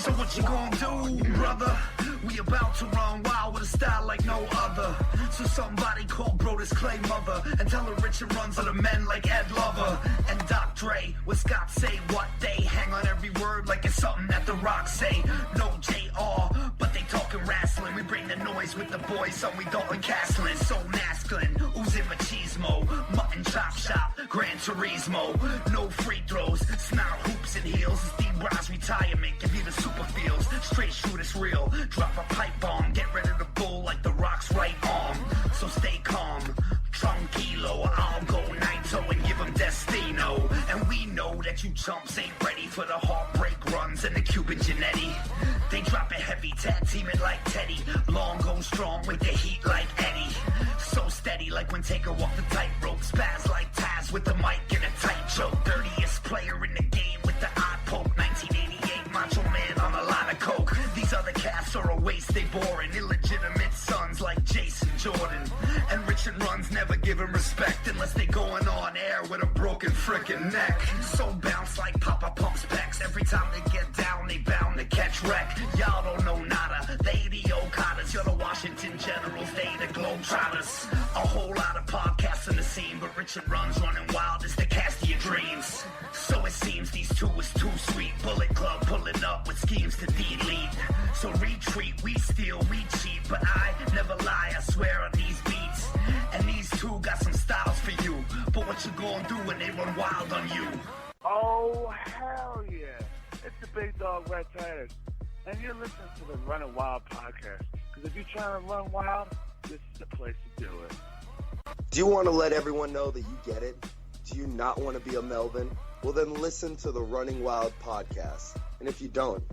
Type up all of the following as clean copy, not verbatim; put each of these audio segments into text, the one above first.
So what you gonna do, brother? We about to run wild with a style like no other. So somebody call Brodus Clay mother and tell her Richard runs are the men like Ed Lover and Doc Dre. What Scott say, what they hang on every word like it's something that the Rock say. No JR, but they talking wrestling. We bring the noise with the boys, so we Dalton Castlin. So masculine, oozing machismo, mutton chop shop, Gran Turismo. No free throws, snarl hoops and heels. It's D-Bron's retirement, give you the super feels. Straight shoot, it's real. Drop a pipe bomb, get rid of the bull like the Rock's right arm. So stay calm, tranquilo. I'll go Naito and give him Destino. And we know that you chumps ain't ready for the heartbreak runs and the Cuban Genetti. They drop it heavy, tag team it like Teddy. Long go strong with the heat like Eddie. So steady like when Taker walked the tightrope. Spaz like Taz with the mic and a tight choke. Dirtiest player in the game with the eye poke. 1988 Macho Man on a line of coke. These other cats are a waste, they boring. Illegitimate sons like Jason Jordan. And Richard Runs never give him respect unless they going on air with a broken frickin' neck. So bounce like Papa Pump's pecs. Every time they get down, they bound to catch wreck. Y'all don't know nada, they the Okadas. You're the Washington Generals, they the Globetrotters. A whole lot of podcasts in the scene, but Richard Runs running wild is the cast of your dreams. So it seems these two is too sweet. Bullet Club pulling up with schemes to delete. So retreat, we steal, we cheat, but I never lie, I swear on these beats. And these two got some styles for you, but what you gonna do when they run wild on you? Oh, hell yeah. It's the Big Dog Red Titus, and you're listening to the Running Wild podcast. Because if you're trying to run wild, this is the place to do it. Do you want to let everyone know that you get it? Do you not want to be a Melvin? Well, then listen to the Running Wild podcast. And if you don't,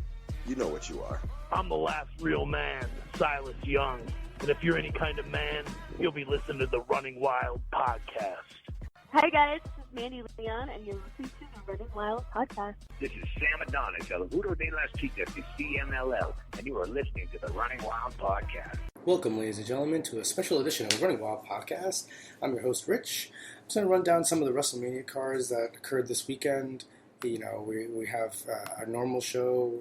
you know what you are. I'm the last real man, Silas Young. And if you're any kind of man, you'll be listening to the Running Wild podcast. Hi guys, this is Mandy Leon, and you're listening to the Running Wild podcast. This is Sam Adonis, El Juro de las Chicas de CMLL, and you are listening to the Running Wild podcast. Welcome, ladies and gentlemen, to a special edition of the Running Wild podcast. I'm your host, Rich. I'm just going to run down some of the WrestleMania cards that occurred this weekend. You know, we have our normal show.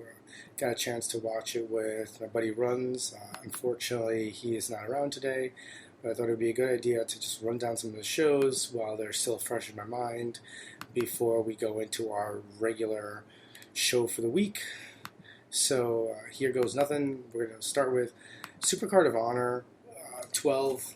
Got a chance to watch it with my buddy Runs. Unfortunately, he is not around today. But I thought it would be a good idea to just run down some of the shows while they're still fresh in my mind before we go into our regular show for the week. So here goes nothing. We're going to start with Supercard of Honor 12.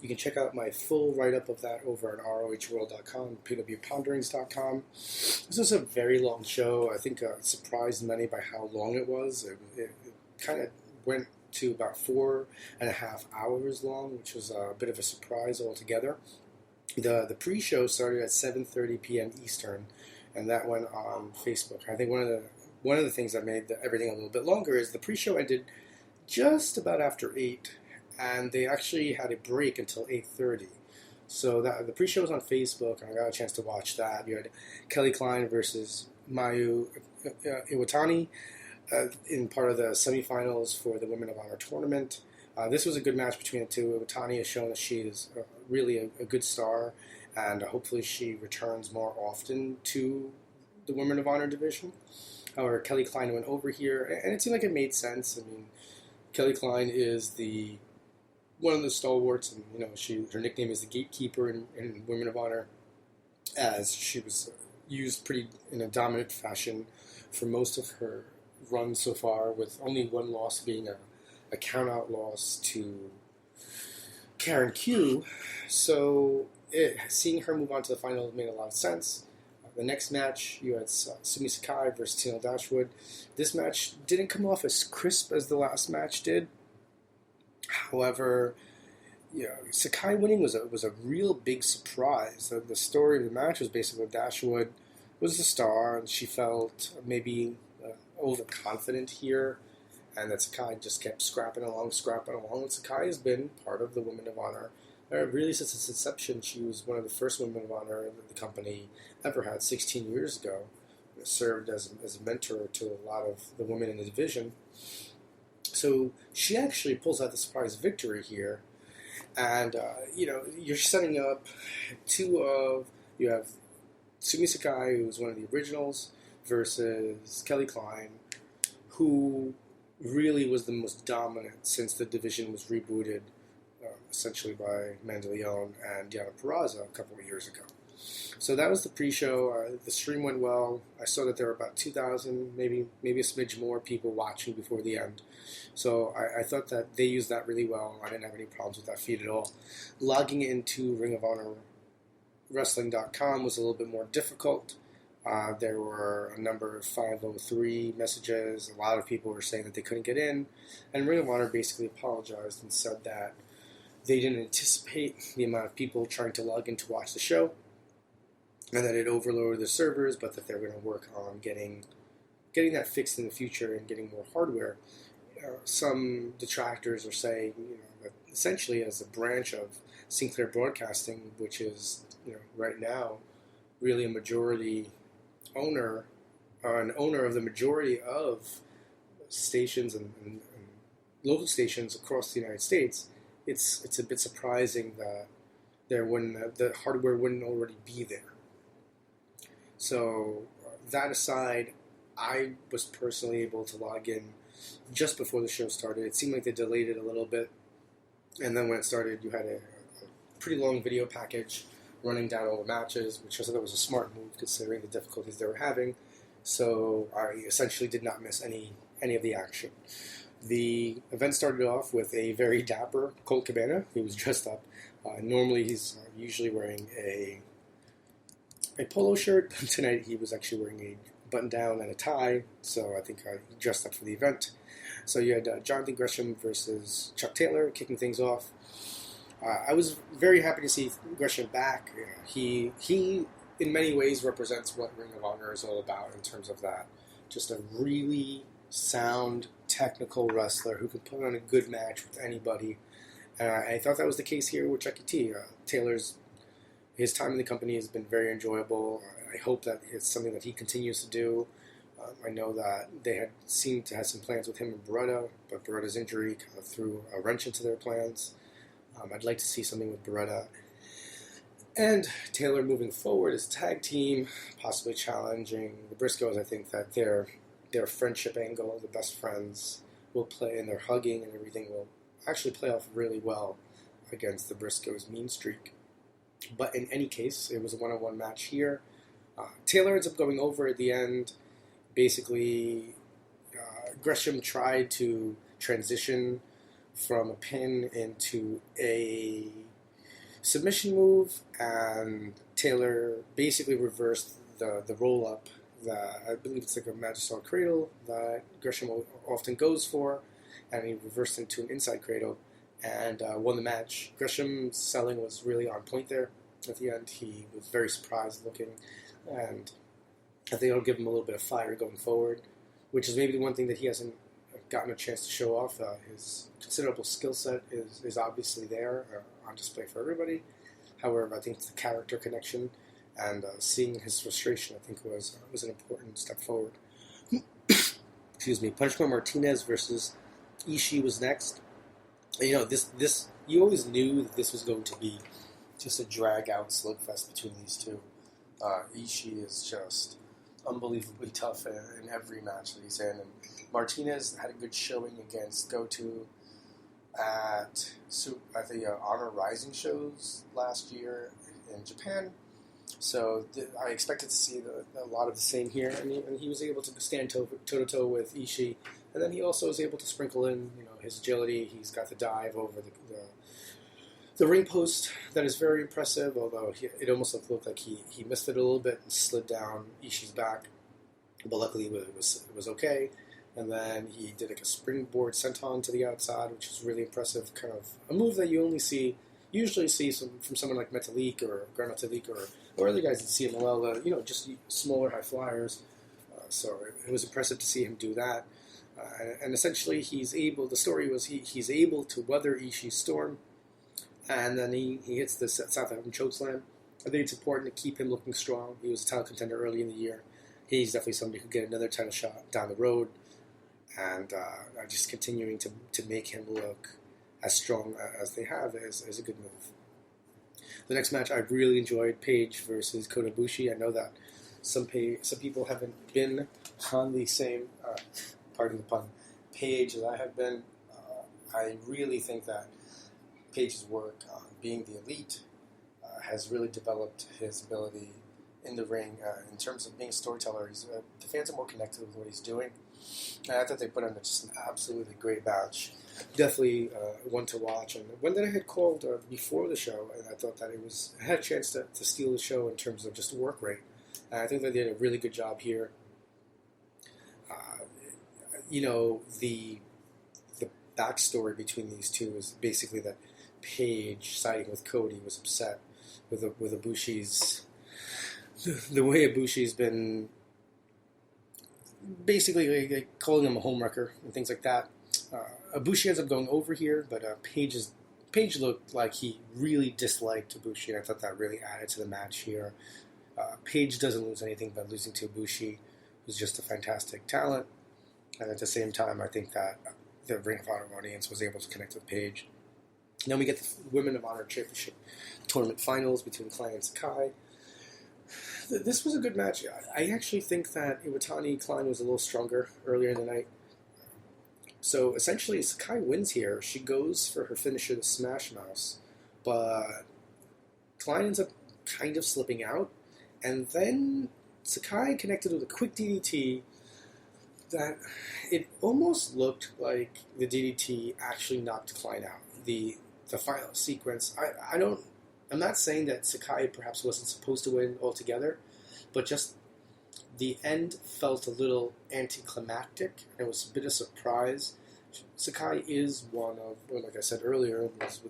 You can check out my full write-up of that over at ROHworld.com, pwponderings.com. This was a very long show. I think it surprised many by how long it was. It kind of went to about 4.5 hours long, which was a bit of a surprise altogether. The pre-show started at 7:30 p.m. Eastern, and that went on Facebook. I think one of the things that made everything a little bit longer is the pre-show ended just about after 8, and they actually had a break until 8:30. So the pre-show was on Facebook, and I got a chance to watch that. You had Kelly Klein versus Mayu Iwatani in part of the semifinals for the Women of Honor tournament. This was a good match between the two. Iwatani has shown that she is really a good star, and hopefully she returns more often to the Women of Honor division. However, Kelly Klein went over here, and it seemed like it made sense. I mean, Kelly Klein is one of the stalwarts, and you know her nickname is the Gatekeeper in Women of Honor, as she was used in a dominant fashion for most of her run so far, with only one loss being a count-out loss to Karen Q. So seeing her move on to the final made a lot of sense. The next match, you had Sumi Sakai versus Tino Dashwood. This match didn't come off as crisp as the last match did. However, Sakai winning was a real big surprise. The story of the match was basically Dashwood was the star, and she felt maybe overconfident here, and that Sakai just kept scrapping along. And Sakai has been part of the Women of Honor. Really, since its inception, she was one of the first Women of Honor that the company ever had 16 years ago. It served as a mentor to a lot of the women in the division. So she actually pulls out the surprise victory here. And, you're setting up you have Sumi Sakai, who's one of the originals, versus Kelly Klein, who really was the most dominant since the division was rebooted, essentially by Mandeleon and Diana Peraza a couple of years ago. So that was the pre-show. The stream went well. I saw that there were about 2,000, maybe a smidge more people watching before the end. So I thought that they used that really well. I didn't have any problems with that feed at all. Logging into Ring of Honor Wrestling.com was a little bit more difficult. There were a number of 503 messages. A lot of people were saying that they couldn't get in. And Ring of Honor basically apologized and said that they didn't anticipate the amount of people trying to log in to watch the show, and that it overloaded the servers, but that they're going to work on getting that fixed in the future and getting more hardware. Some detractors are saying, that essentially as a branch of Sinclair Broadcasting, which is, right now really a majority owner, an owner of the majority of stations and local stations across the United States, it's a bit surprising that the hardware wouldn't already be there. So that aside, I was personally able to log in just before the show started. It seemed like they delayed it a little bit, and then when it started, you had a pretty long video package running down all the matches, which I thought was a smart move considering the difficulties they were having. So I essentially did not miss any of the action. The event started off with a very dapper Colt Cabana. He was dressed up. Normally he's usually wearing a polo shirt, but tonight he was actually wearing a button-down and a tie, so I think he dressed up for the event. So you had Jonathan Gresham versus Chuck Taylor kicking things off. I was very happy to see Gresham back. He in many ways represents what Ring of Honor is all about in terms of that. Just a really sound, technical wrestler who could put on a good match with anybody. I thought that was the case here with Chucky T. His time in the company has been very enjoyable. I hope that it's something that he continues to do. I know that they had seemed to have some plans with him and Beretta, but Beretta's injury kind of threw a wrench into their plans. I'd like to see something with Beretta and Taylor moving forward as a tag team, possibly challenging the Briscoes. I think that their friendship angle, the best friends, will play, and their hugging and everything will actually play off really well against the Briscoes' mean streak. But in any case, it was a one-on-one match here. Taylor ends up going over at the end. Basically, Gresham tried to transition from a pin into a submission move, and Taylor basically reversed the roll-up that I believe it's like a Magistrate Cradle that Gresham often goes for, and he reversed into an inside cradle and won the match. Gresham's selling was really on point there at the end. He was very surprised looking, and I think it'll give him a little bit of fire going forward, which is maybe the one thing that he hasn't gotten a chance to show off. His considerable skill set is obviously there on display for everybody. However, I think it's the character connection and seeing his frustration, I think, was an important step forward. Excuse me. Punishment Martinez versus Ishii was next. This you always knew that this was going to be just a drag-out slugfest between these two. Ishii is just unbelievably tough in every match that he's in. And Martinez had a good showing against Goto at the Honor Rising shows last year in Japan. So I expected to see a lot of the same here, and he was able to stand toe-to-toe with Ishii. And then he also was able to sprinkle in, his agility. He's got the dive over the ring post that is very impressive, although it almost looked like he missed it a little bit and slid down Ishii's back. But luckily it was okay. And then he did like a springboard senton to the outside, which is really impressive. Kind of a move that you usually see from someone like Metalik or Grand Metalik or other guys in CMLL, just smaller high flyers. So it was impressive to see him do that. And essentially the story was he's able to weather Ishii's storm, and then he hits the South African chokeslam. I think it's important to keep him looking strong. He was a title contender early in the year. He's definitely somebody who could get another title shot down the road, and just continuing to make him look as strong as they have is a good move. The next match I really enjoyed, Page versus Kota Ibushi. I know that some people haven't been on the same pardon the pun, Paige as I have been. I really think that Paige's work on being the elite has really developed his ability in the ring in terms of being a storyteller. The fans are more connected with what he's doing. And I thought they put on just an absolutely great match. Definitely one to watch. And one that I had called before the show, and I thought that I had a chance to steal the show in terms of just work rate. And I think they did a really good job here. The backstory between these two is basically that Paige, siding with Cody, was upset with Ibushi's the way Ibushi's been basically like calling him a homewrecker and things like that. Ibushi ends up going over here, but Paige looked like he really disliked Ibushi, and I thought that really added to the match here. Paige doesn't lose anything by losing to Ibushi, who's just a fantastic talent, and at the same time, I think that the Ring of Honor audience was able to connect with Paige. Then we get the Women of Honor Championship tournament finals between Klein and Sakai. This was a good match. I actually think that Iwatani Klein was a little stronger earlier in the night. So essentially, Sakai wins here. She goes for her finisher, the Smash Mouse, but Klein ends up kind of slipping out, and then Sakai connected with a quick DDT that it almost looked like the DDT actually knocked Klein out. The final sequence, I'm not saying that Sakai perhaps wasn't supposed to win altogether, but just the end felt a little anticlimactic, and it was a bit of a surprise. Sakai is like I said earlier, was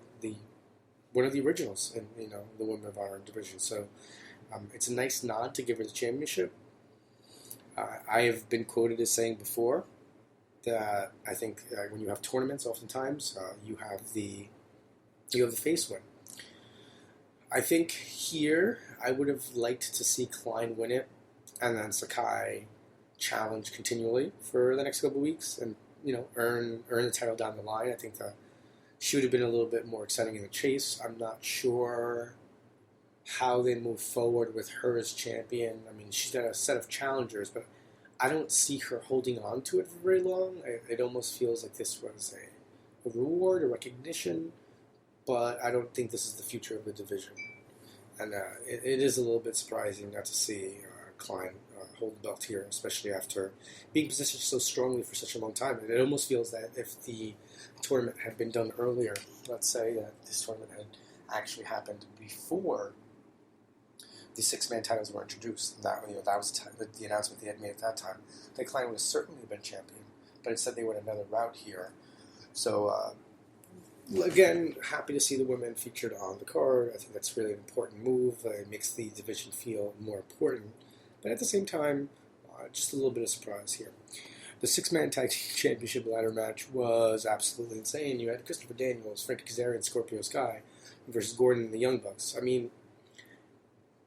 one of the originals in the Women of Honor division. So it's a nice nod to give her the championship. I have been quoted as saying before that I think when you have tournaments, oftentimes you have the face win. I think here I would have liked to see Klein win it, and then Sakai challenge continually for the next couple of weeks, and earn the title down the line. I think that she would have been a little bit more exciting in the chase. I'm not sure how they move forward with her as champion. I mean, she's got a set of challengers, but I don't see her holding on to it for very long. It almost feels like this was a reward, a recognition, but I don't think this is the future of the division. And it is a little bit surprising not to see Klein hold the belt here, especially after being positioned so strongly for such a long time. And it almost feels that if the tournament had been done earlier, let's say that this tournament had actually happened before the six-man titles were introduced, that was the announcement they had made at that time, that Klein would have certainly been champion. But instead they went another route here. So, again, happy to see the women featured on the card. I think that's really an important move. It makes the division feel more important. But at the same time, just a little bit of surprise here. The six-man tag team championship ladder match was absolutely insane. You had Christopher Daniels, Frankie Kazarian, Scorpio Sky versus Gordon and the Young Bucks. I mean,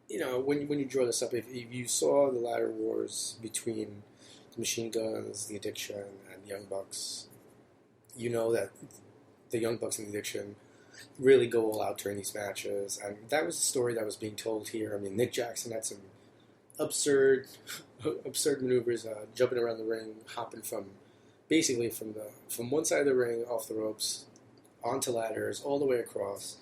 when you draw this up, if you saw the ladder wars between the Machine Guns, the Addiction, and the Young Bucks, you know that the Young Bucks and the Addiction really go all out during these matches, and that was the story that was being told here. I mean, Nick Jackson had some absurd maneuvers, jumping around the ring, hopping from one side of the ring off the ropes onto ladders all the way across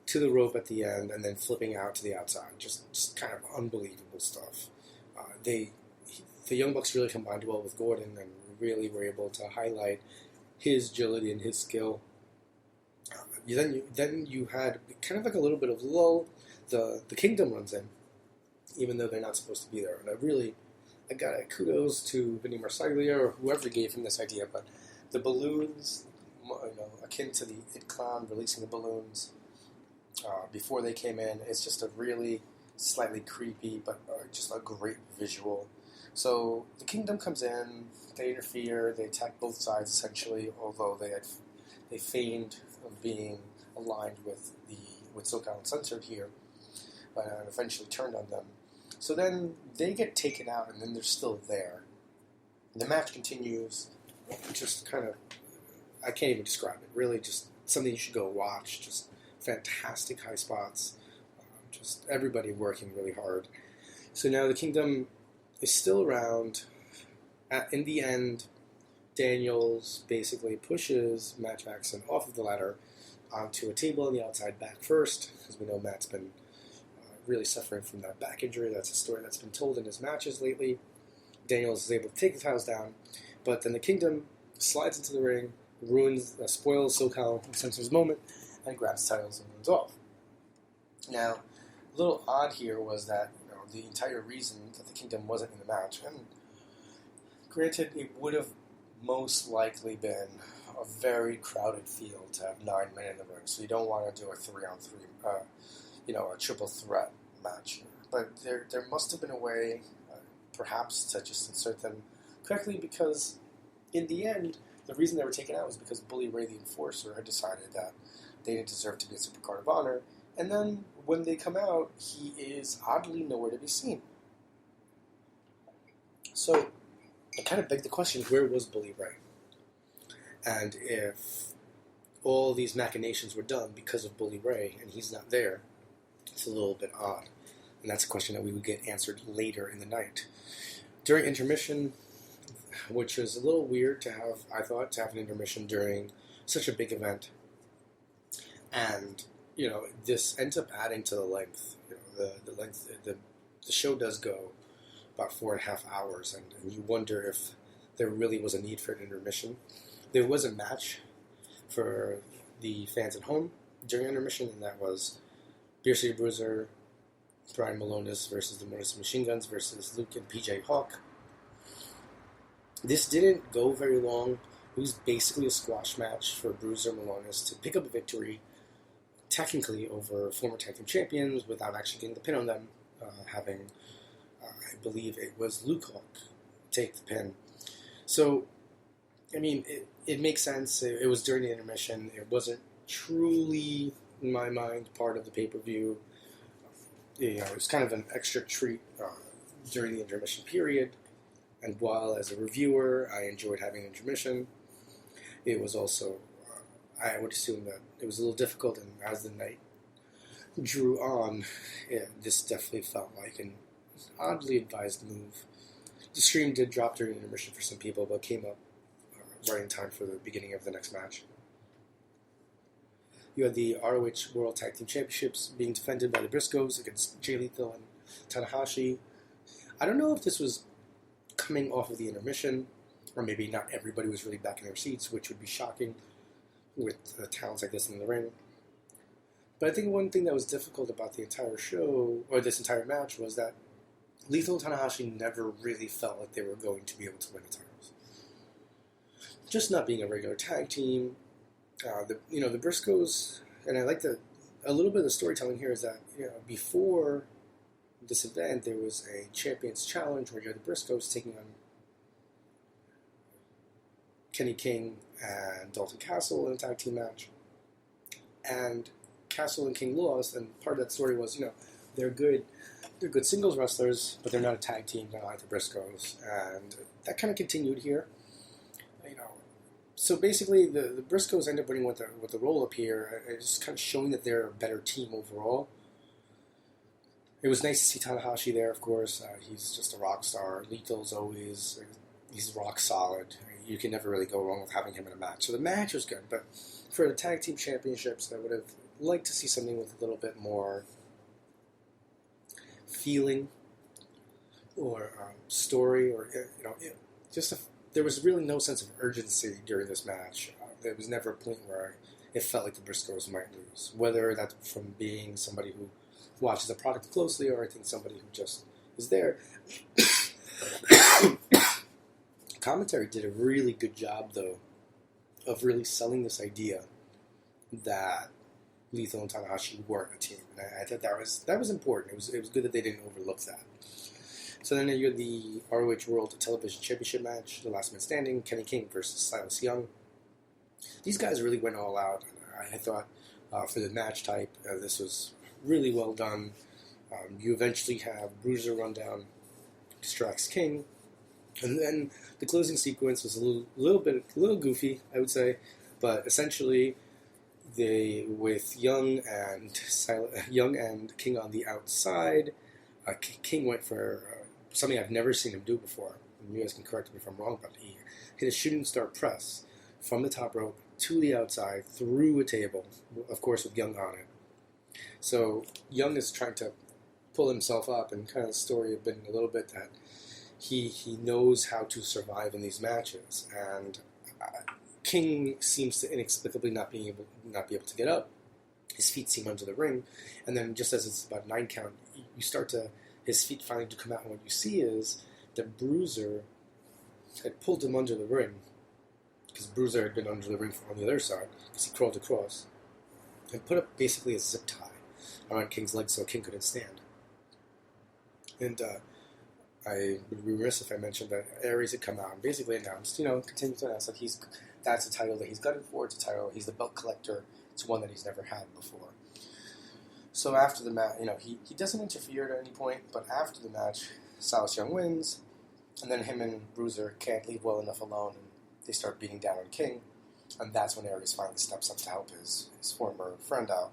to the rope at the end, and then flipping out to the outside. Just kind of unbelievable stuff. The Young Bucks really combined well with Gordon and really were able to highlight his agility and his skill. Then you had kind of like a little bit of lull. The Kingdom runs in, even though they're not supposed to be there. And I got kudos to Vinny Marsaglia or whoever gave him this idea, but the balloons, akin to the It Clown releasing the balloons before they came in, it's just a really slightly creepy, but just a great visual. So the Kingdom comes in, they interfere, they attack both sides essentially, although they feigned of being aligned with SoCal Uncensored here, but eventually turned on them. So then they get taken out, and then they're still there. And the match continues, just kind of, I can't even describe it, really just something you should go watch, just fantastic high spots, just everybody working really hard. So now the Kingdom is still around. In the end, Daniels basically pushes Matt Jackson off of the ladder onto a table on the outside back first, because we know Matt's been really suffering from that back injury. That's a story that's been told in his matches lately. Daniels is able to take the titles down, but then the Kingdom slides into the ring, spoils SoCal Uncensored's moment, and grabs titles and runs off. Now, a little odd here was that the entire reason that the Kingdom wasn't in the match, and granted, it would have most likely been a very crowded field to have 9 men in the ring, so you don't want to do a 3-on-3, a triple threat match. But there must have been a way, perhaps, to just insert them correctly, because in the end, the reason they were taken out was because Bully Ray the Enforcer had decided that they didn't deserve to be a Supercard of Honor, and then when they come out, he is oddly nowhere to be seen. So it kind of begged the question, where was Bully Ray? And if all these machinations were done because of Bully Ray and he's not there, it's a little bit odd. And that's a question that we would get answered later in the night. During intermission, which was a little weird to have, I thought, to have an intermission during such a big event. And, this ends up adding to the length. The show does go about 4.5 hours, and you wonder if there really was a need for an intermission. There was a match for the fans at home during intermission, and that was Beer City Bruiser, Brian Malonis versus the Motor City Machine Guns versus Luke and PJ Hawk. This didn't go very long. It was basically a squash match for Bruiser and Malonis to pick up a victory, technically over former tag team champions, without actually getting the pin on them, having, I believe it was Luke Hawk take the pin. So, it makes sense. It was during the intermission. It wasn't truly, in my mind, part of the pay-per-view. It was kind of an extra treat during the intermission period. And while as a reviewer, I enjoyed having an intermission, it was also, I would assume that it was a little difficult, and as the night drew on, this definitely felt like an oddly advised move. The stream did drop during the intermission for some people, but came up right in time for the beginning of the next match. You had the ROH World Tag Team Championships being defended by the Briscoes against Jay Lethal and Tanahashi. I don't know if this was coming off of the intermission, or maybe not everybody was really back in their seats, which would be shocking with talents like this in the ring. But I think one thing that was difficult about the entire show, or this entire match, was that Lethal and Tanahashi never really felt like they were going to be able to win the titles. Just not being a regular tag team. The Briscoes, and I like a little bit of the storytelling here is that, before this event, there was a Champions Challenge where you had the Briscoes taking on Kenny King and Dalton Castle in a tag team match. And Castle and King lost, and part of that story was, they're good singles wrestlers, but they're not a tag team, not like the Briscoes. And that kind of continued here. So basically, the Briscoes end up winning with the roll-up here, just kind of showing that they're a better team overall. It was nice to see Tanahashi there, of course. He's just a rock star. Lethal's always, he's rock solid. You can never really go wrong with having him in a match. So the match was good, but for the tag team championships, I would have liked to see something with a little bit more feeling or story, or there was really no sense of urgency during this match. There was never a point where it felt like the Briscoes might lose, whether that's from being somebody who watches the product closely, or I think somebody who just is there. Commentary did a really good job, though, of really selling this idea that Lethal and Tanahashi weren't a team, and I thought that was important. It was good that they didn't overlook that. So then you had the ROH World Television Championship match, the last man standing, Kenny King versus Silas Young. These guys really went all out. I thought for the match type, this was really well done. You eventually have Bruiser run down, distracts King, and then the closing sequence was a little goofy, I would say, but essentially with Young and King on the outside, King went for something I've never seen him do before. You guys can correct me if I'm wrong, but he hit a shooting star press from the top rope to the outside through a table, of course with Young on it. So Young is trying to pull himself up, and kind of the story had been a little bit that he knows how to survive in these matches, and King seems to inexplicably not be able to get up. His feet seem under the ring, and then just as it's about 9 count, you start to his feet finally do come out, and what you see is that Bruiser had pulled him under the ring, because Bruiser had been under the ring on the other side, because he crawled across, and put up basically a zip tie around King's legs so King couldn't stand. And I would be remiss if I mentioned that Aries had come out and basically announced, continued to announce that that's a title that he's gunning for. It's a title, he's the belt collector. It's one that he's never had before. So after the match, he doesn't interfere at any point, but after the match, Silas Young wins, and then him and Bruiser can't leave well enough alone, and they start beating down on King, and that's when Aries finally steps up to help his former friend out.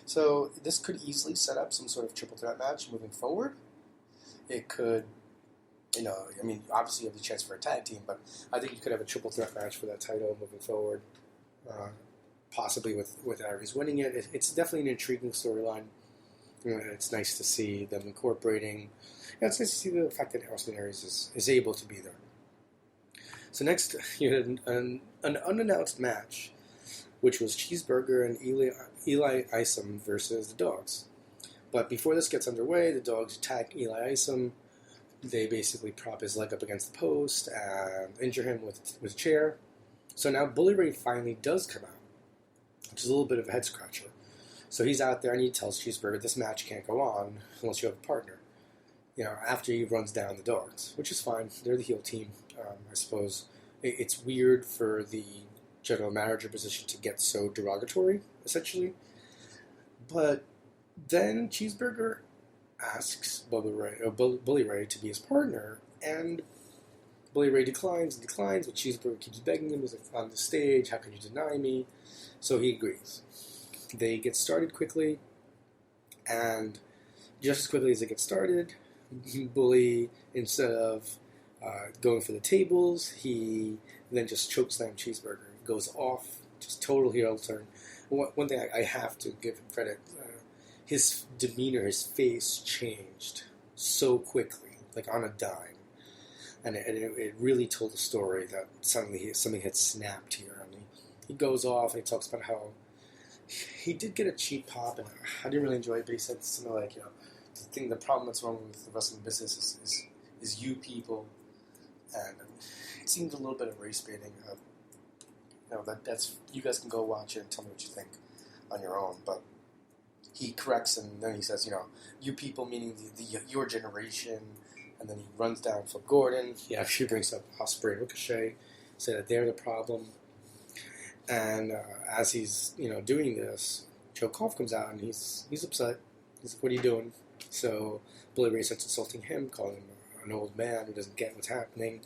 So this could easily set up some sort of triple threat match moving forward. It could, obviously you have the chance for a tag team, but I think you could have a triple threat match for that title moving forward, possibly with Aries winning it. It's definitely an intriguing storyline. It's nice to see them incorporating. It's nice to see the fact that Austin Aries is able to be there. So next, you had an unannounced match, which was Cheeseburger and Eli Isom versus the Dogs. But before this gets underway, the Dogs attack Eli Isom. They basically prop his leg up against the post and injure him with a chair. So now Bully Ray finally does come out, which is a little bit of a head scratcher. So he's out there and he tells Cheeseburger this match can't go on unless you have a partner. After he runs down the Dogs, which is fine. They're the heel team, I suppose. It's weird for the general manager position to get so derogatory, essentially. But then Cheeseburger asks Bully Ray to be his partner, and Bully Ray declines, but Cheeseburger keeps begging him, he's like, on the stage, how can you deny me? So he agrees. They get started quickly, and just as quickly as they get started, Bully, instead of going for the tables, he then just chokeslams Cheeseburger, goes off, just total heel turn. One thing I have to give him credit, his demeanor, his face changed so quickly, like on a dime. And it really told the story that suddenly something had snapped here. And he goes off and he talks about how he did get a cheap pop, and I didn't really enjoy it, but he said something like, the problem that's wrong with the wrestling business is you people. And it seemed a little bit of race baiting. That's you guys can go watch it and tell me what you think on your own. But he corrects, and then he says, you people, meaning your generation. And then he runs down Flip Gordon. He actually brings up Ospreay and Ricochet, say that they're the problem. And as he's doing this, Joe Koff comes out and he's upset. He's like, "What are you doing?" So Bully Ray starts insulting him, calling him an old man who doesn't get what's happening.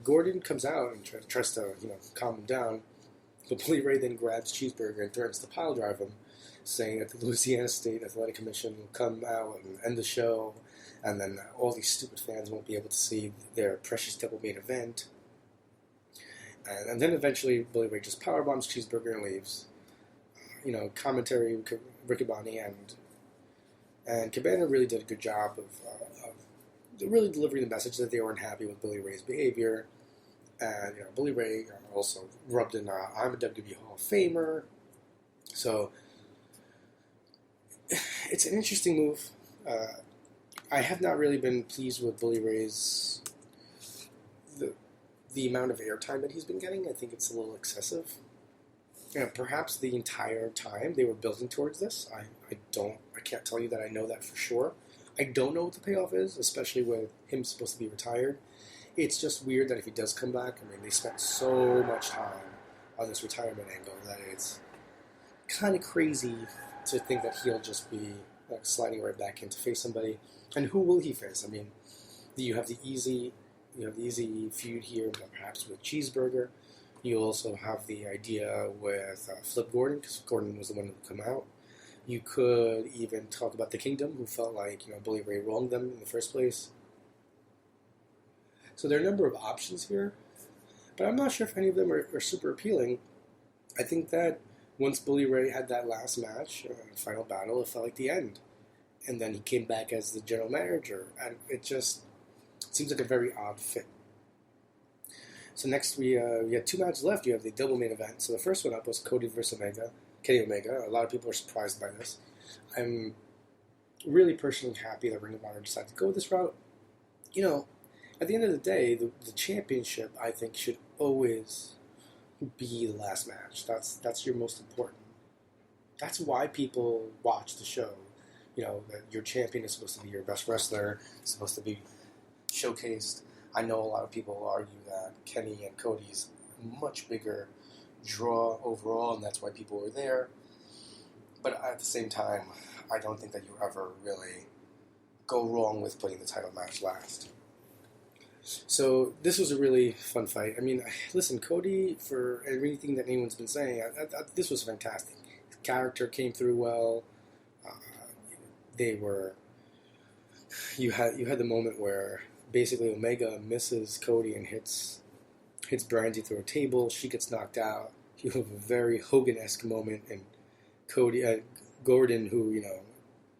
Gordon comes out and tries to calm him down, but Bully Ray then grabs Cheeseburger and threatens to pile drive him, saying that the Louisiana State Athletic Commission will come out and end the show, and then all these stupid fans won't be able to see their precious double main event. And then eventually Bully Ray just powerbombs Cheeseburger and leaves. Commentary, Ricky Bonney and Cabana really did a good job of really delivering the message that they weren't happy with Bully Ray's behavior. And Bully Ray also rubbed in, I'm a WWE Hall of Famer. So it's an interesting move. I have not really been pleased with Bully Ray's the amount of airtime that he's been getting. I think it's a little excessive. Perhaps the entire time they were building towards this. I can't tell you that I know that for sure. I don't know what the payoff is, especially with him supposed to be retired. It's just weird that if he does come back, they spent so much time on this retirement angle that it's kind of crazy to think that he'll just be sliding right back in to face somebody. And who will he face? You have the easy feud here, perhaps with Cheeseburger. You also have the idea with Flip Gordon, because Gordon was the one who come out. You could even talk about the Kingdom, who felt like Bully Ray wronged them in the first place. So there are a number of options here, but I'm not sure if any of them are super appealing. I think that once Bully Ray had that last match, final battle, it felt like the end. And then he came back as the general manager, and it just seems like a very odd fit. So next we had 2 matches left. You have the double main event. So the first one up was Cody versus Kenny Omega. A lot of people are surprised by this. I'm really personally happy that Ring of Honor decided to go this route. You know, at the end of the day, the championship, I think, should always be the last match. That's your most important. That's why people watch the show. You know, that your champion is supposed to be your best wrestler, it's supposed to be showcased. I know a lot of people argue that Kenny and Cody's a much bigger draw overall, and that's why people were there. But at the same time, I don't think that you ever really go wrong with putting the title match last. So this was a really fun fight. I mean, listen, Cody, for everything that anyone's been saying, this was fantastic. His character came through well. You had the moment where basically Omega misses Cody and hits Brandy through a table. She gets knocked out. You have a very Hogan-esque moment, and Gordon, who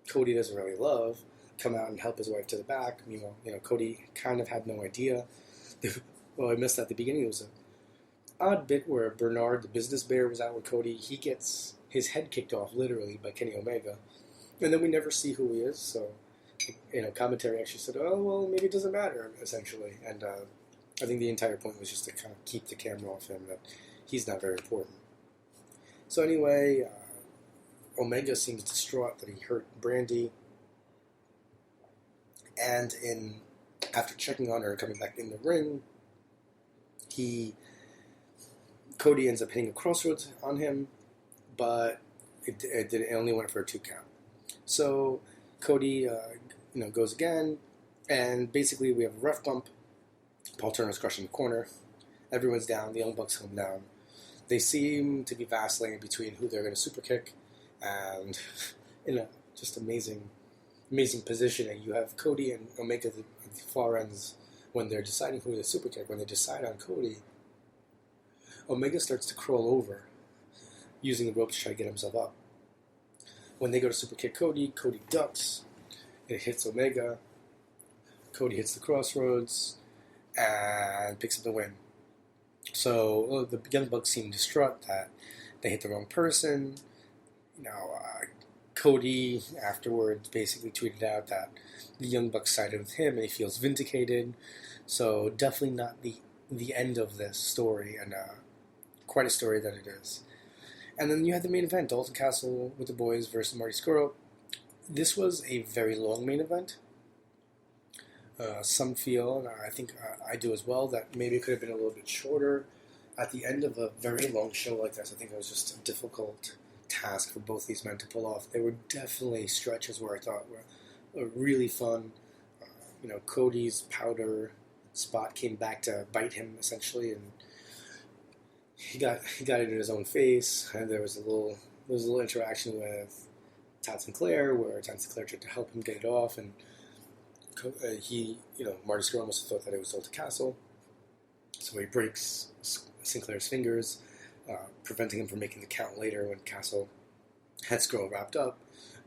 Cody doesn't really love, come out and help his wife to the back. Cody kind of had no idea. Well, I missed at the beginning. It was an odd bit where Bernard, the business bear, was out with Cody. He gets his head kicked off literally by Kenny Omega. And then we never see who he is, so, commentary actually said, oh, well, maybe it doesn't matter, essentially. And I think the entire point was just to kind of keep the camera off him, that he's not very important. So anyway, Omega seems distraught that he hurt Brandy. And after checking on her and coming back in the ring, Cody ends up hitting a crossroads on him, but it only went for a 2 count. So Cody, goes again, and basically we have a ref bump. Paul Turner's crushing the corner. Everyone's down. The Young Bucks come down. They seem to be vacillating between who they're going to super kick, and just amazing positioning. You have Cody and Omega at the far ends when they're deciding who to super kick. When they decide on Cody, Omega starts to crawl over, using the rope to try to get himself up. When they go to super kick Cody ducks. It hits Omega. Cody hits the crossroads and picks up the win. So the Young Bucks seem distraught that they hit the wrong person. Cody afterwards basically tweeted out that the Young Bucks sided with him and he feels vindicated. So definitely not the end of this story, and quite a story that it is. And then you had the main event, Dalton Castle with the boys versus Marty Scurll. This was a very long main event. Some feel, and I think I do as well, that maybe it could have been a little bit shorter. At the end of a very long show like this, I think it was just a difficult task for both these men to pull off. There were definitely stretches where I thought were really fun. Cody's powder spot came back to bite him, essentially, and he got it in his own face, and there was a little interaction with Todd Sinclair, where Todd Sinclair tried to help him get it off, and Marty Scurll must have thought that it was Dalton Castle, so he breaks Sinclair's fingers, preventing him from making the count later when Castle had Scurll wrapped up.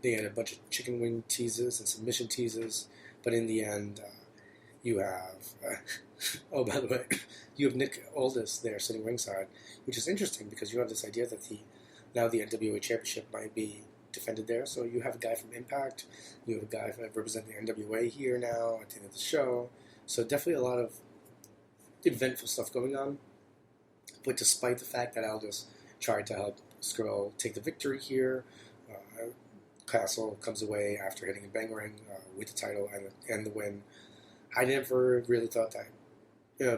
They had a bunch of chicken wing teases and submission teases, but in the end, you have... oh, by the way, you have Nick Aldis there sitting ringside, which is interesting because you have this idea that now the NWA Championship might be defended there. So you have a guy from Impact, you have a guy representing the NWA here now at the end of the show. So definitely a lot of eventful stuff going on. But despite the fact that Aldis tried to help Scurll take the victory here, Castle comes away after hitting a bang ring with the title and the win. I never really thought that.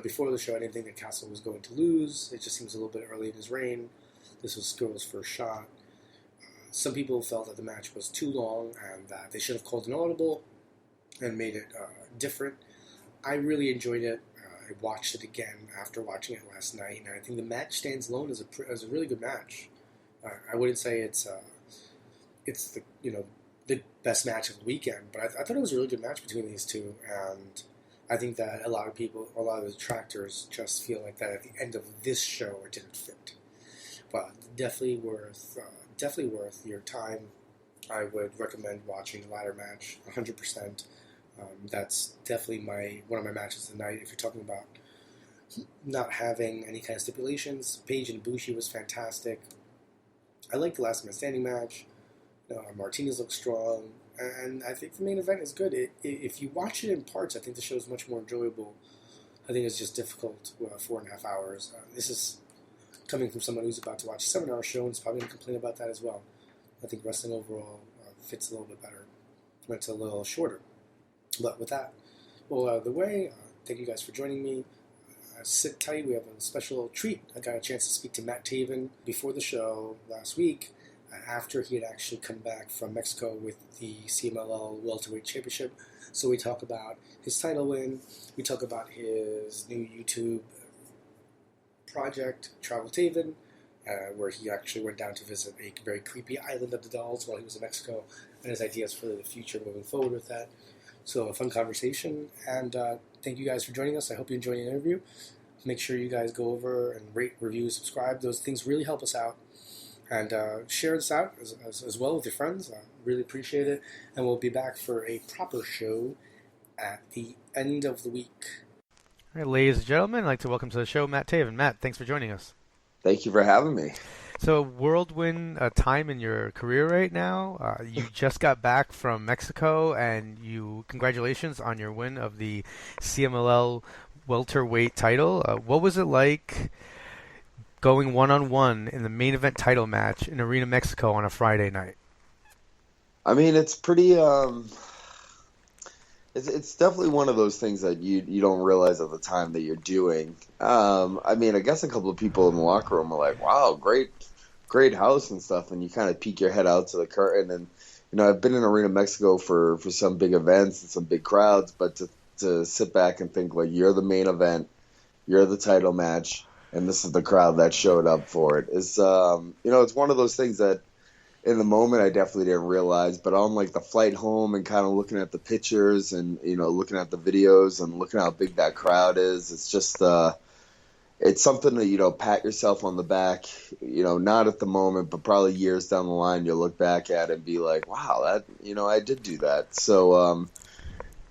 Before the show, I didn't think that Castle was going to lose. It just seems a little bit early in his reign. This was Scurll's first shot. Some people felt that the match was too long and that they should have called an audible and made it different. I really enjoyed it. I watched it again after watching it last night, and I think the match stands alone as a really good match. I wouldn't say it's the best match of the weekend, but I thought it was a really good match between these two, and I think that a lot of the detractors just feel like that at the end of this show it didn't fit. But definitely worth your time. I would recommend watching the ladder match 100%. That's definitely one of my matches tonight. If you're talking about not having any kind of stipulations, Paige and Bushi was fantastic. I like the last man standing match. Martinez looks strong. And I think the main event is good. If you watch it in parts, I think the show is much more enjoyable. I think it's just difficult, 4.5 hours. This is coming from someone who's about to watch a 7-hour show and is probably going to complain about that as well. I think wrestling overall fits a little bit better when it's a little shorter. But with that, well, out of the way, thank you guys for joining me. Sit tight. We have a special treat. I got a chance to speak to Matt Taven before the show last week, after he had actually come back from Mexico with the CMLL Welterweight Championship. So we talk about his title win. We talk about his new YouTube project, Travel Taven, where he actually went down to visit a very creepy island of the dolls while he was in Mexico, and his ideas for the future moving forward with that. So a fun conversation, and thank you guys for joining us. I hope you enjoyed the interview. Make sure you guys go over and rate, review, subscribe. Those things really help us out. And share this out as well with your friends. I really appreciate it. And we'll be back for a proper show at the end of the week. All right, ladies and gentlemen, I'd like to welcome to the show Matt Taven. Matt, thanks for joining us. Thank you for having me. So, whirlwind time in your career right now. You just got back from Mexico, and congratulations on your win of the CMLL Welterweight title. What was it like going one-on-one in the main event title match in Arena Mexico on a Friday night? I mean, it's pretty. It's definitely one of those things that you don't realize at the time that you're doing. I mean, I guess a couple of people in the locker room were like, "Wow, great house and stuff," and you kind of peek your head out to the curtain. And I've been in Arena Mexico for some big events and some big crowds, but to sit back and think like you're the main event, you're the title match, and this is the crowd that showed up for it. It's it's one of those things that in the moment I definitely didn't realize, but on like the flight home and kind of looking at the pictures and looking at the videos and looking how big that crowd is, it's just it's something that pat yourself on the back, not at the moment, but probably years down the line you'll look back at it and be like, wow, that I did do that. So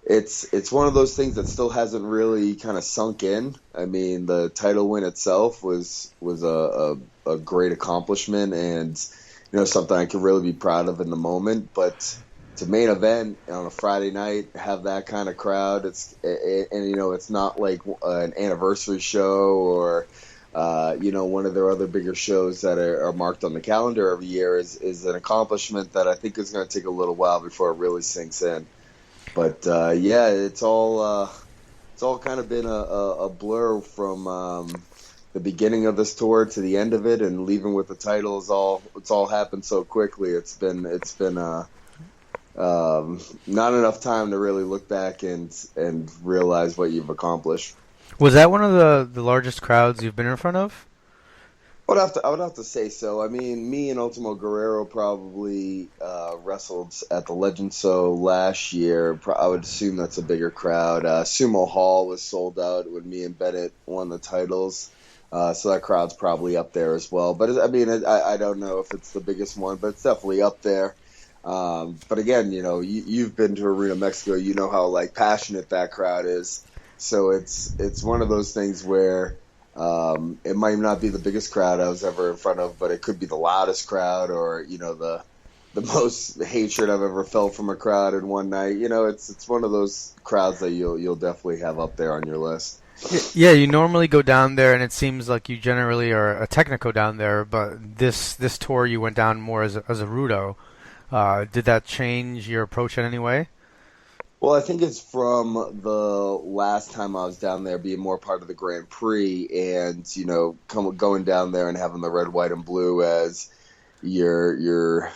it's one of those things that still hasn't really kind of sunk in. I mean, the title win itself was a great accomplishment and something I could really be proud of in the moment. But to main event on a Friday night, have that kind of crowd, it's not like an anniversary show or one of their other bigger shows that are marked on the calendar every year is an accomplishment that I think is going to take a little while before it really sinks in. But it's all kind of been a blur from the beginning of this tour to the end of it, and leaving with the title it's all happened so quickly. It's been not enough time to really look back and realize what you've accomplished. Was that one of the largest crowds you've been in front of? I would have to say so. I mean, me and Ultimo Guerrero probably wrestled at the Legend Show last year. I would assume that's a bigger crowd. Sumo Hall was sold out when me and Bennett won the titles. So that crowd's probably up there as well. But, I mean, I don't know if it's the biggest one, but it's definitely up there. But, again, you've been to Arena Mexico. You know how, passionate that crowd is. So it's one of those things where it might not be the biggest crowd I was ever in front of, but it could be the loudest crowd or, the most hatred I've ever felt from a crowd in one night. It's one of those crowds that you'll definitely have up there on your list. Yeah, you normally go down there, and it seems like you generally are a technico down there, but this tour you went down more as a rudo. Did that change your approach in any way? Well, I think it's from the last time I was down there being more part of the Grand Prix and, going down there and having the red, white, and blue as your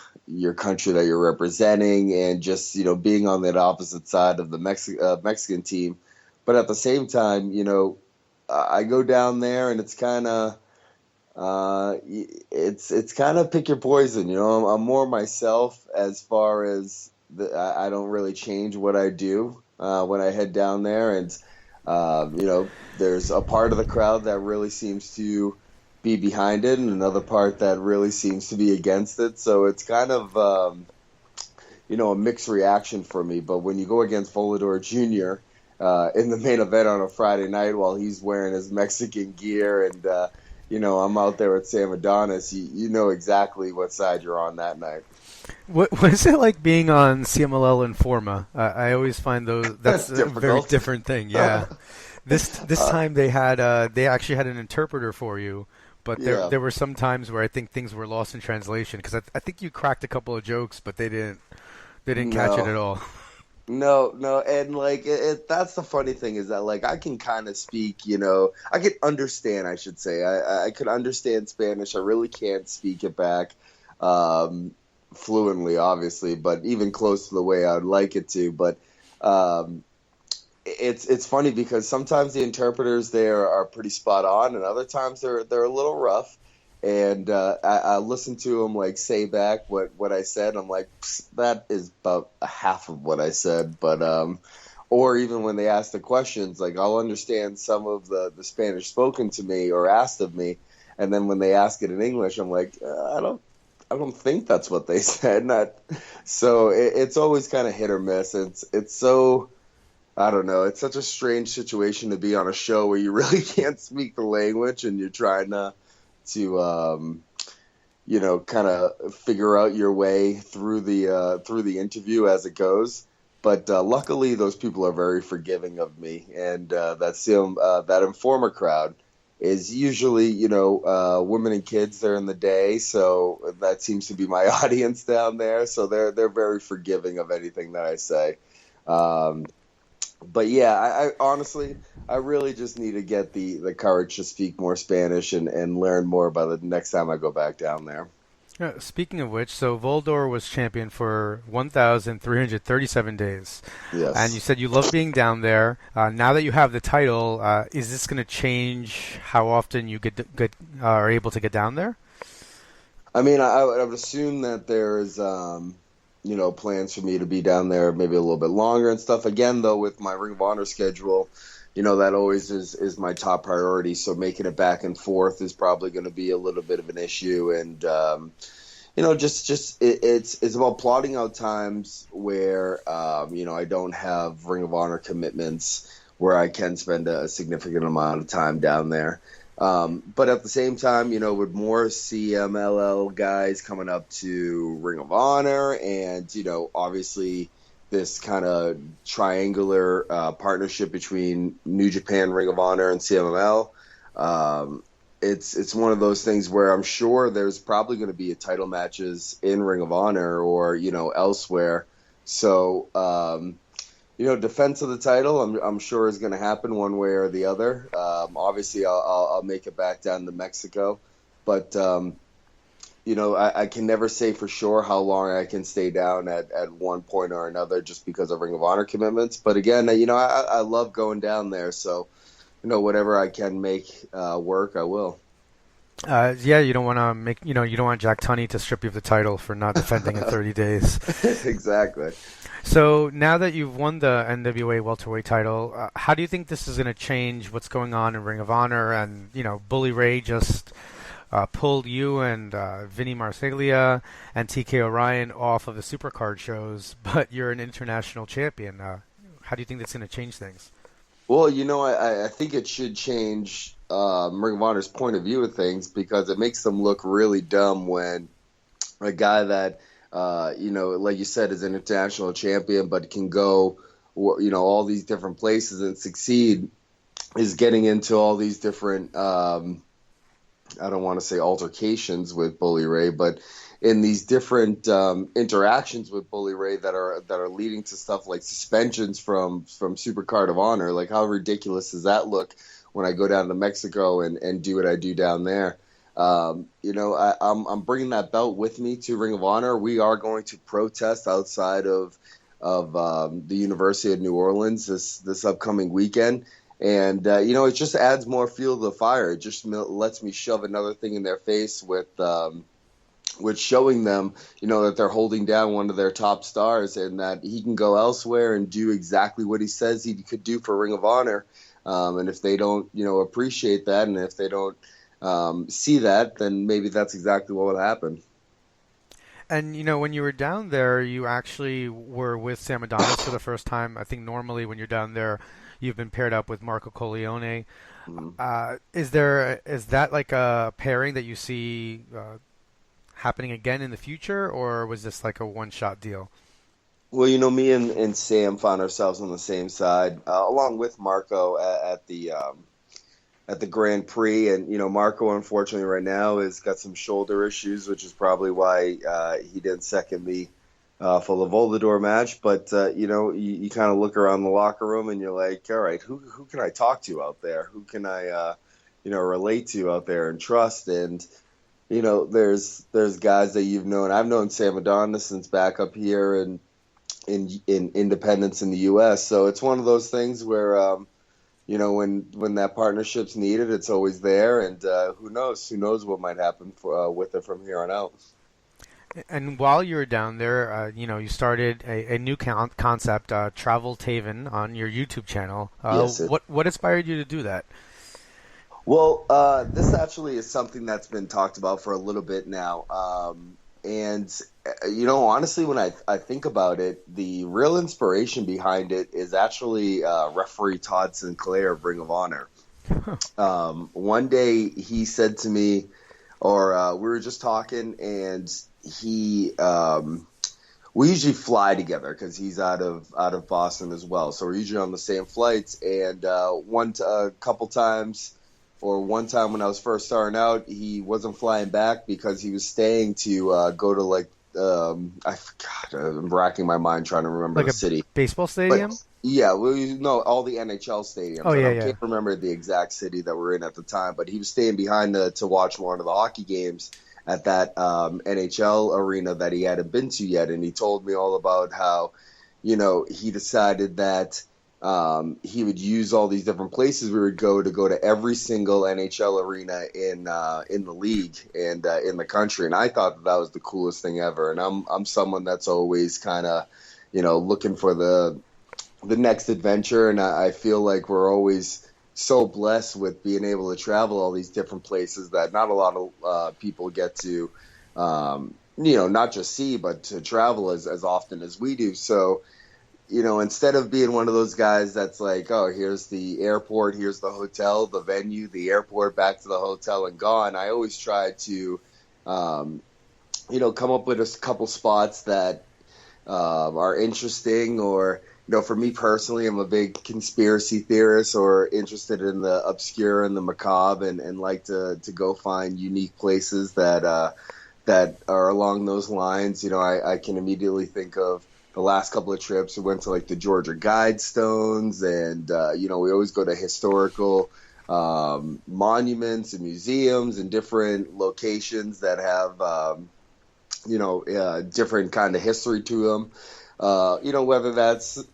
country that you're representing and just, being on that opposite side of the Mexican team. But at the same time, I go down there and it's kind of it's kind of pick your poison. I'm more myself as far as I don't really change what I do. when I head down there, and there's a part of the crowd that really seems to be behind it, and another part that really seems to be against it. So it's kind of a mixed reaction for me. But when you go against Volador Jr. In the main event on a Friday night while he's wearing his Mexican gear and I'm out there with Sam Adonis, you know exactly what side you're on that night. What is it like being on CMLL Informa? I always find that's a very different thing. Yeah, this time they actually had an interpreter for you, but there were some times where I think things were lost in translation because I think you cracked a couple of jokes, but they didn't catch it at all. No, and that's the funny thing is that I can kind of speak, I can understand. I should say I could understand Spanish. I really can't speak it back fluently, obviously, but even close to the way I would like it to. But it's funny because sometimes the interpreters there are pretty spot on, and other times they're a little rough. And I listened to him say back what I said. I'm like, that is about a half of what I said. But or even when they ask the questions, I'll understand some of the Spanish spoken to me or asked of me, and then when they ask it in English, I'm like, I don't think that's what they said. So it's always kind of hit or miss. It's so, I don't know. It's such a strange situation to be on a show where you really can't speak the language and you're trying to kind of figure out your way through the interview as it goes. But luckily, those people are very forgiving of me, and that Informer crowd is usually women and kids during the day, so that seems to be my audience down there. So they're very forgiving of anything that I say. But yeah, I honestly, I really just need to get the courage to speak more Spanish and learn more by the next time I go back down there. Speaking of which, so Voldor was champion for 1,337 days. Yes. And you said you love being down there. Now that you have the title, is this going to change how often you are able to get down there? I mean, I would assume that there is plans for me to be down there maybe a little bit longer and stuff. Again, though, with my Ring of Honor schedule, that always is my top priority. So making it back and forth is probably going to be a little bit of an issue. And, it's about plotting out times where, I don't have Ring of Honor commitments where I can spend a significant amount of time down there. But at the same time, with more CMLL guys coming up to Ring of Honor and, obviously this kind of triangular partnership between New Japan, Ring of Honor, and CMLL, it's one of those things where I'm sure there's probably going to be title matches in Ring of Honor or, elsewhere. So, defense of the title, I'm sure is going to happen one way or the other. Obviously, I'll make it back down to Mexico, but I can never say for sure how long I can stay down at one point or another, just because of Ring of Honor commitments. But again, I love going down there, so whatever I can make work, I will. You don't want to you don't want Jack Tunney to strip you of the title for not defending in 30 days. Exactly. So now that you've won the NWA Welterweight title, how do you think this is going to change what's going on in Ring of Honor? And, Bully Ray just pulled you and Vinny Marseglia and TK Orion off of the Supercard shows, but you're an international champion. How do you think that's going to change things? Well, I think it should change Ring of Honor's point of view of things, because it makes them look really dumb when a guy that like you said, is an international champion, but can go, all these different places and succeed, is getting into all these different, I don't want to say altercations with Bully Ray, but in these different interactions with Bully Ray that are leading to stuff like suspensions from Supercard of Honor. Like, how ridiculous does that look when I go down to Mexico and do what I do down there? I'm bringing that belt with me to Ring of Honor. We are going to protest outside of the University of New Orleans this upcoming weekend. And, it just adds more fuel to the fire. It just lets me shove another thing in their face with which showing them, that they're holding down one of their top stars and that he can go elsewhere and do exactly what he says he could do for Ring of Honor. And if they don't, appreciate that, and if they don't see that, then maybe that's exactly what will happen. And, when you were down there, you actually were with Sam Adonis for the first time. I think normally when you're down there, you've been paired up with Marco Corleone. Is that like a pairing that you see happening again in the future, or was this like a one-shot deal? Well, me and Sam found ourselves on the same side, along with Marco at the Grand Prix. And, Marco, unfortunately, right now has got some shoulder issues, which is probably why he didn't second me for the Volador match. But, you kind of look around the locker room and you're like, all right, who can I talk to out there? Who can I, relate to out there and trust? And, there's guys that you've known. I've known Sam Adonis since back up here and in Independence in the U.S. So it's one of those things where, when that partnership's needed, it's always there. And who knows what might happen with it from here on out. And while you were down there, you started a new concept, Travel Taven, on your YouTube channel. Yes, what inspired you to do that? Well, this actually is something that's been talked about for a little bit now. And, honestly, when I think about it, the real inspiration behind it is actually referee Todd Sinclair of Ring of Honor. One day he said to me, or we were just talking, and we usually fly together because he's out of Boston as well. So we're usually on the same flights. And one time when I was first starting out, he wasn't flying back because he was staying to go to I'm racking my mind trying to remember the city. Baseball stadium? All the NHL stadiums. Oh, yeah, I can't remember the exact city that we're in at the time, but he was staying behind to watch one of the hockey games at that NHL arena that he hadn't been to yet. And he told me all about how, he decided that he would use all these different places we would go to every single NHL arena in the league and in the country. And I thought that was the coolest thing ever. And I'm someone that's always kind of, looking for the next adventure. And I feel like we're always so blessed with being able to travel all these different places that not a lot of people get to, not just see, but to travel as often as we do. So, instead of being one of those guys that's like, oh, here's the airport, here's the hotel, the venue, the airport, back to the hotel and gone, I always try to, come up with a couple spots that are interesting. Or, for me personally, I'm a big conspiracy theorist or interested in the obscure and the macabre and like to go find unique places that are along those lines. I can immediately think of the last couple of trips. We went to the Georgia Guidestones, and we always go to historical monuments and museums and different locations that have different kind of history to them. Whether that's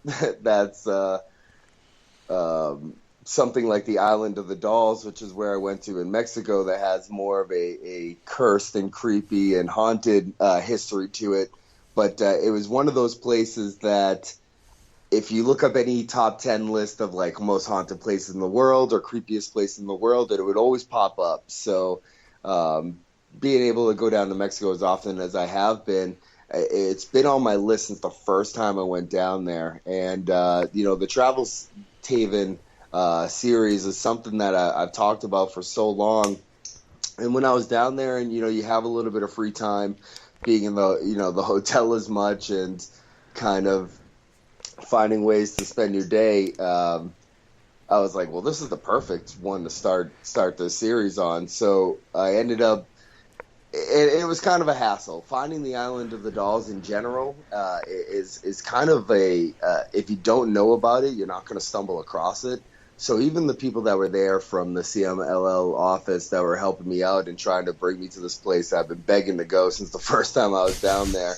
something like the Island of the Dolls, which is where I went to in Mexico, that has more of a cursed and creepy and haunted history to it. But it was one of those places that if you look up any top 10 list of most haunted places in the world or creepiest place in the world, that it would always pop up. So being able to go down to Mexico as often as I have been, it's been on my list since the first time I went down there. And, the Travel Taven series is something that I've talked about for so long. And when I was down there and, you have a little bit of free time, being in the hotel as much and kind of finding ways to spend your day, I was like, well, this is the perfect one to start the series on. So I ended up, it was kind of a hassle. Finding the Island of the Dolls in general is kind of if you don't know about it, you're not going to stumble across it. So even the people that were there from the CMLL office that were helping me out and trying to bring me to this place I've been begging to go since the first time I was down there,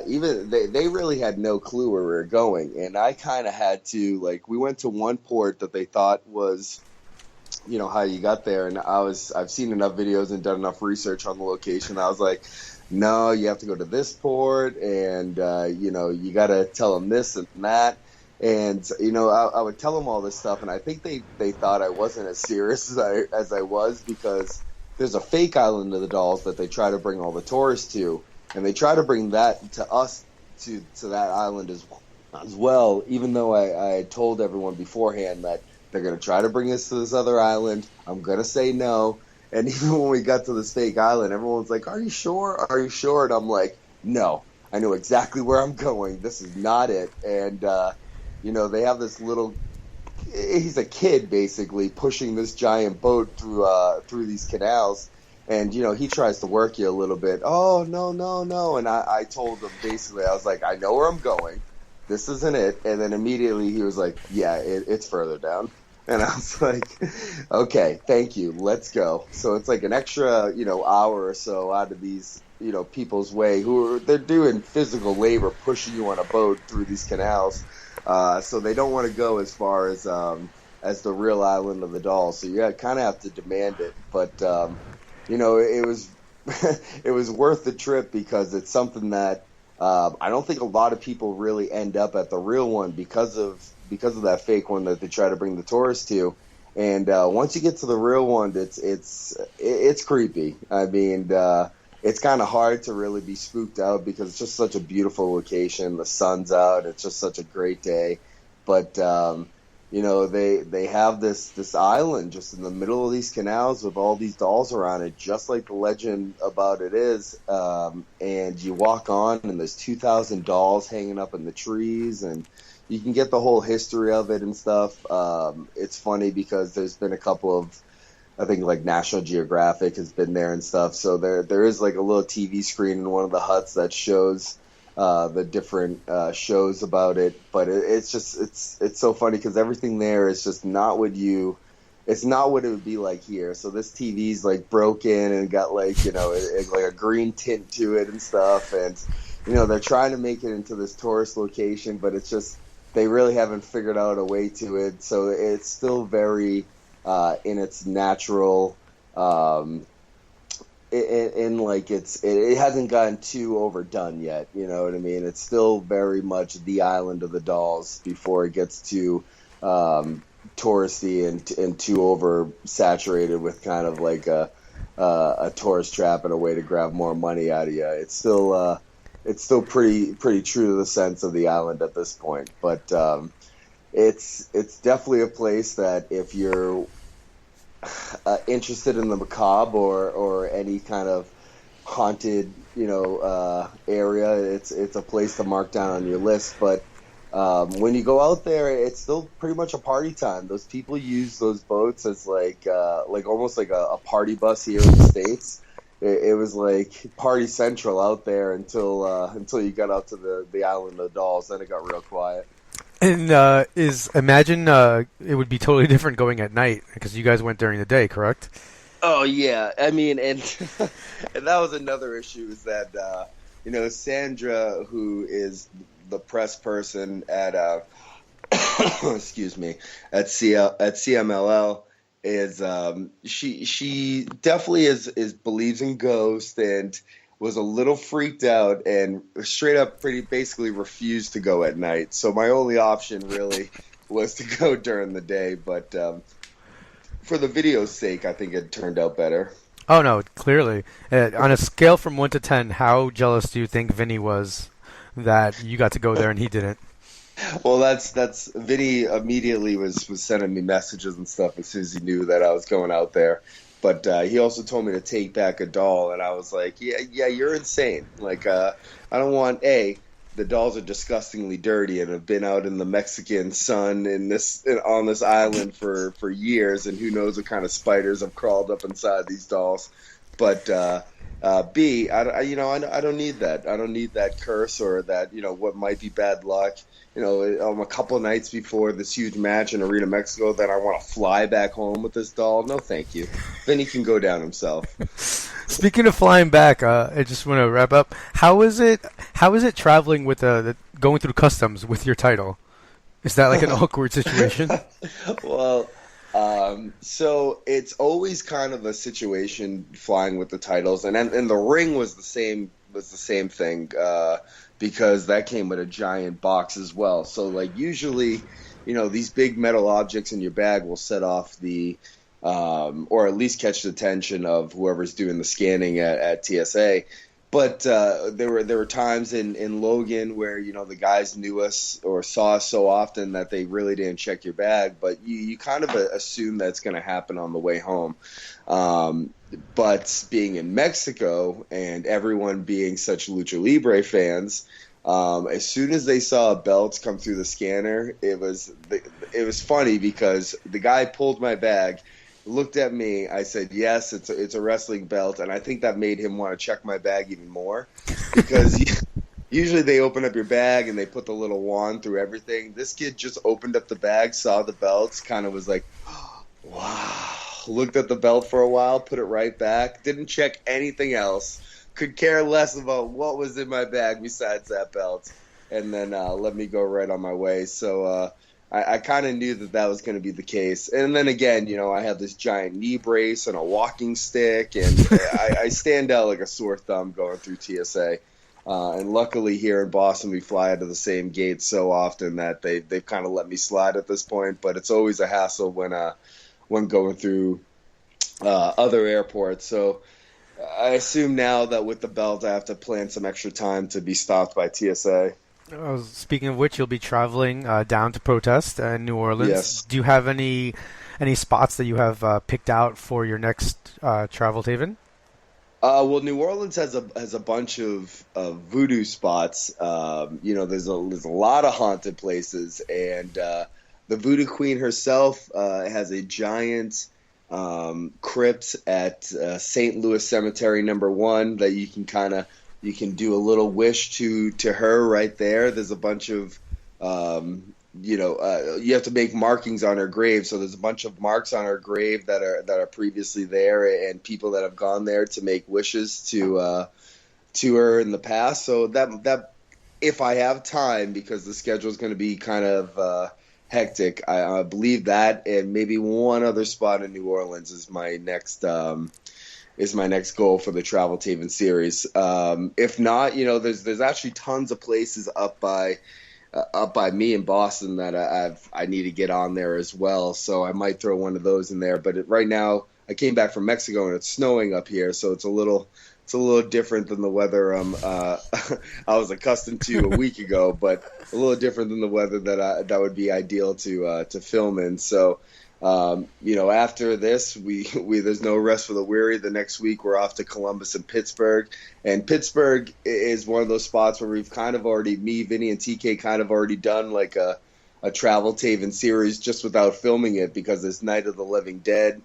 even they really had no clue where we were going. And I kind of had to, we went to one port that they thought was how you got there, and I've seen enough videos and done enough research on the location. I was like, no, you have to go to this port, and you got to tell them this and that. And I would tell them all this stuff, and I think they thought I wasn't as serious as I was, because there's a fake island of the dolls that they try to bring all the tourists to, and they try to bring that to us to that island as well. Even though I told everyone beforehand that they're going to try to bring us to this other island, I'm going to say no. And even when we got to this fake island, everyone's like, "Are you sure? Are you sure?" And I'm like, "No, I know exactly where I'm going. This is not it." And they have this little. He's a kid basically pushing this giant boat through these canals, and he tries to work you a little bit. Oh, no, and I told him basically, I was like, "I know where I'm going. This isn't it." And then immediately he was like, "Yeah, it's further down." And I was like, "Okay, thank you. Let's go." So it's like an extra, hour or so out of these, people's way they're doing physical labor pushing you on a boat through these canals. So they don't want to go as far as the real island of the dolls. So you kind of have to demand it. But, it was it was worth the trip, because it's something that I don't think a lot of people really end up at the real one because of that fake one that they try to bring the tourists to. And once you get to the real one, it's creepy. I mean, it's kind of hard to really be spooked out, because it's just such a beautiful location. The sun's out. It's just such a great day. But, they have this island just in the middle of these canals with all these dolls around it, just like the legend about it is. And you walk on, and there's 2,000 dolls hanging up in the trees, and you can get the whole history of it and stuff. It's funny because there's been a couple of, I think, like National Geographic has been there and stuff. So there is like a little TV screen in one of the huts that shows the different shows about it. But it's so funny because everything there is just not what it's not what it would be like here. So this TV's like broken and got like, like a green tint to it and stuff. And, they're trying to make it into this tourist location, but it's just, they really haven't figured out a way to it. So it's still very in its natural, it hasn't gotten too overdone yet. You know what I mean? It's still very much the island of the dolls before it gets too touristy and too oversaturated with kind of like a tourist trap and a way to grab more money out of you. It's still pretty true to the sense of the island at this point. But it's definitely a place that if you're interested in the macabre or any kind of haunted, area, it's a place to mark down on your list. But when you go out there, it's still pretty much a party time. Those people use those boats as like almost like a party bus here in the States. It was like party central out there until you got out to the island of dolls. Then it got real quiet. And imagine it would be totally different going at night, because you guys went during the day, correct? Oh yeah, I mean, and and that was another issue, is that Sandra, who is the press person at excuse me, at CMLL, is she definitely is believes in ghosts, and was a little freaked out and straight up basically refused to go at night. So my only option really was to go during the day, but for the video's sake, I think it turned out better. Oh no, clearly. On a scale from 1 to 10, how jealous do you think Vinny was that you got to go there and he didn't? Well, that's Vinny immediately was sending me messages and stuff as soon as he knew that I was going out there. But he also told me to take back a doll, and I was like, yeah, you're insane. Like, I don't want, the dolls are disgustingly dirty and have been out in the Mexican sun on this island for years, and who knows what kind of spiders have crawled up inside these dolls. But B, I don't need that. I don't need that curse or that, what might be bad luck. A couple of nights before this huge match in Arena Mexico, that I want to fly back home with this doll. No, thank you. Vinny can go down himself. Speaking of flying back, I just want to wrap up. How is it traveling with going through customs with your title? Is that like an awkward situation? Well, So it's always kind of a situation flying with the titles, and the ring was the same thing, because that came with a giant box as well. So like usually, these big metal objects in your bag will set off the or at least catch the attention of whoever's doing the scanning at TSA. But there were times in Logan where the guys knew us or saw us so often that they really didn't check your bag. But you kind of assume that's going to happen on the way home. But being in Mexico and everyone being such Lucha Libre fans, as soon as they saw belts come through the scanner, it was funny because the guy pulled my bag, looked at me. I said, yes, it's a wrestling belt. And I think that made him want to check my bag even more, because usually they open up your bag and they put the little wand through everything. This kid just opened up the bag, saw the belts, kind of was like, wow, looked at the belt for a while, put it right back, didn't check anything else, could care less about what was in my bag besides that belt, and then let me go right on my way. So I kind of knew that was going to be the case. And then again, I have this giant knee brace and a walking stick, and I stand out like a sore thumb going through TSA. And luckily here in Boston, we fly out of the same gate so often that they've kind of let me slide at this point. But it's always a hassle when going through other airports. So I assume now that with the belt, I have to plan some extra time to be stopped by TSA. Speaking of which, you'll be traveling down to protest in New Orleans. Yes. Do you have any spots that you have picked out for your next travel, Taven? Well, New Orleans has a bunch of voodoo spots. There's a lot of haunted places, and the Voodoo Queen herself has a giant crypt at St. Louis Cemetery No. 1 that you can do a little wish to her right there. There's a bunch of you have to make markings on her grave. So there's a bunch of marks on her grave that are previously there, and people that have gone there to make wishes to her in the past. So that if I have time, because the schedule is going to be kind of hectic, I believe that, and maybe one other spot in New Orleans is my next goal for the Travel Taven series. If not, there's actually tons of places up by me in Boston that I need to get on there as well. So I might throw one of those in there. But right now, I came back from Mexico and it's snowing up here, so it's a little different than the weather I was accustomed to a week ago, but a little different than the weather that would be ideal to film in. So. After this, we there's no rest for the weary. The next week we're off to Columbus and Pittsburgh. And Pittsburgh is one of those spots where we've kind of already, me, Vinny, and TK kind of already done like a Travel Taven series just without filming it, because there's Night of the Living Dead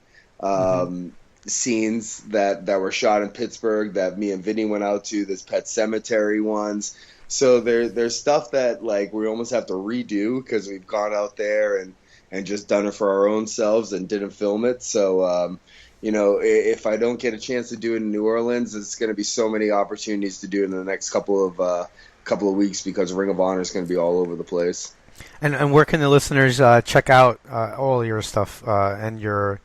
scenes that were shot in Pittsburgh that me and Vinny went out to. There's Pet Cemetery ones. So there's stuff that like we almost have to redo because we've gone out there and just done it for our own selves and didn't film it. So, if I don't get a chance to do it in New Orleans, it's going to be so many opportunities to do it in the next couple of weeks, because Ring of Honor is going to be all over the place. And where can the listeners check out all your stuff and your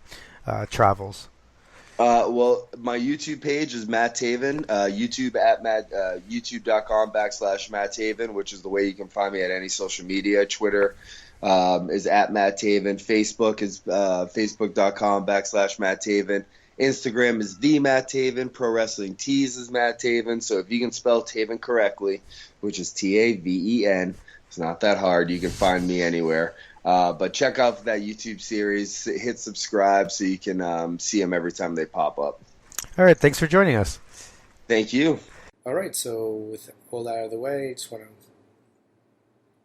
travels? Well, my YouTube page is Matt Taven, youtube.com/Matt Taven, which is the way you can find me at any social media. Twitter is at Matt Taven. Facebook is facebook.com/Matt Taven. Instagram is the Matt Taven. Pro Wrestling Tees is Matt Taven. So if you can spell Taven correctly, which is Taven, it's not that hard. You can find me anywhere. But check out that YouTube series. Hit subscribe so you can see them every time they pop up. All right. Thanks for joining us. Thank you. All right. So with all that out of the way, I just want to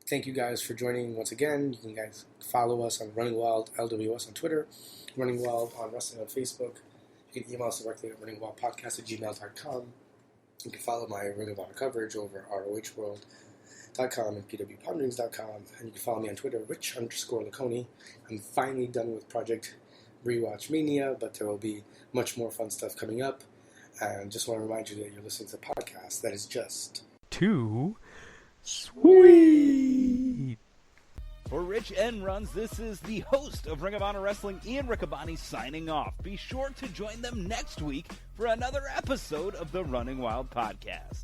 thank you guys for joining once again. You can guys follow us on Running Wild LWS on Twitter, Running Wild on Wrestling on Facebook. You can email us directly at runningwildpodcast@gmail.com. You can follow my Ring of Honor coverage over at ROHworld.com and pwponderings.com. And you can follow me on Twitter, Rich_Laconi. I'm finally done with Project Rewatch Mania, but there will be much more fun stuff coming up. And just want to remind you that you're listening to a podcast that is just too sweet. For Rich Rich N. Runs. This is the host of Ring of Honor Wrestling, Ian Riccaboni, signing off. Be sure to join them next week for another episode of the Running Wild Podcast.